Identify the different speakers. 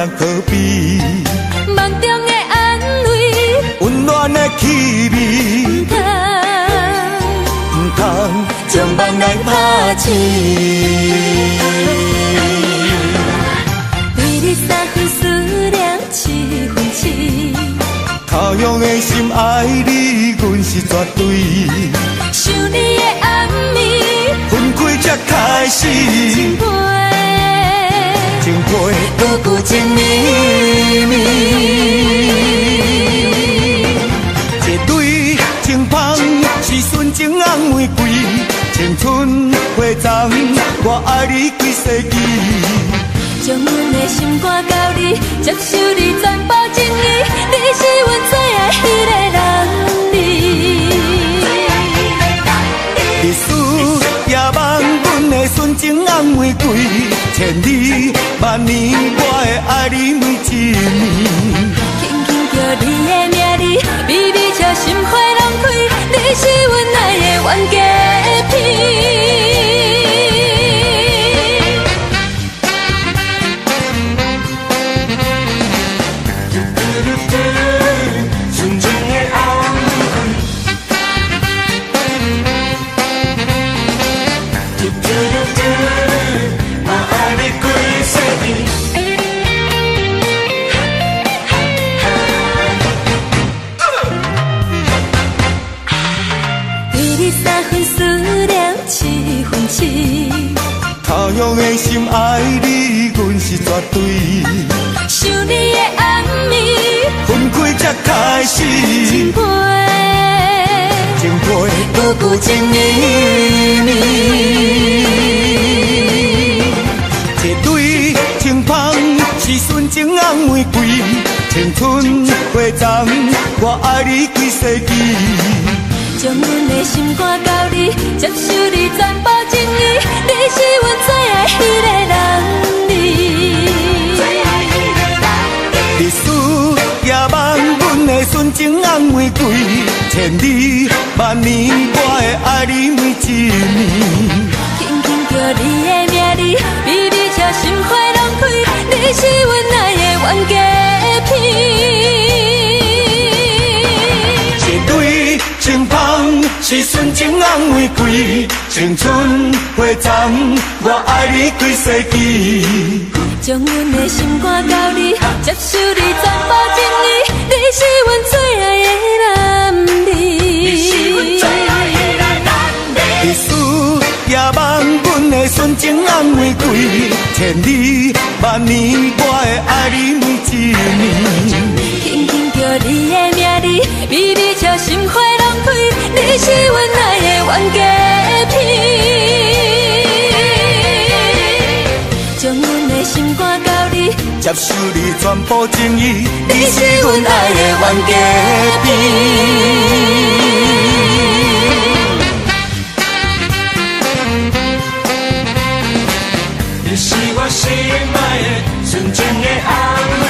Speaker 1: 人可比。
Speaker 2: 梦中的安慰，
Speaker 1: 温暖的气味，唔通将梦来拍醒。
Speaker 2: 对你三分思念七分痴，
Speaker 1: 他乡的心爱你，阮是绝对。
Speaker 2: 想你的暗暝，
Speaker 1: 分开才开始。情配久久情绵绵，一对情芳是纯情红玫瑰，青春花丛，我爱你几世纪。
Speaker 2: 将阮的心肝交你，接受你全部情意，你是阮最爱迄个人儿。
Speaker 1: 历史也望阮的纯情红玫瑰，千里万年，我会爱你每一年。
Speaker 2: 轻轻叫你的名字，微微笑心花拢开，你是阮爱的冤家片。
Speaker 1: 纯情的红玫瑰，我爱你几世纪。
Speaker 2: 对你三分思念七分痴，
Speaker 1: 他乡的心爱你，阮是绝对。
Speaker 2: 想你的暗暝，
Speaker 1: 分开才开始。
Speaker 2: 情配
Speaker 1: 久久情绵绵，一对情芳是纯情红玫瑰，青春花丛，我爱你几世纪。
Speaker 2: 将阮的心肝交你，接受你全部情意，你是阮最爱迄个人儿。
Speaker 1: 历史也望阮的纯情红玫瑰，千里万年，我会爱你每一年。
Speaker 2: 轻轻叫你的名字，微微笑心花拢开，你是阮爱的冤家片。
Speaker 1: 一对情芳是纯情红玫瑰，青春花丛，我爱你几世纪。
Speaker 2: 将阮的心肝交你，接受你全部情意，你是阮最爱的男儿。
Speaker 1: 历史也望阮的纯情红玫瑰，千里万年，我会爱你每一年。
Speaker 2: 轻轻叫你的名字，微微笑心花拢开，你是阮爱的冤家片。将阮的心肝交你，
Speaker 1: 接受你全部情意，你是阮爱的冤家片。你是我心爱的纯情的红玫瑰。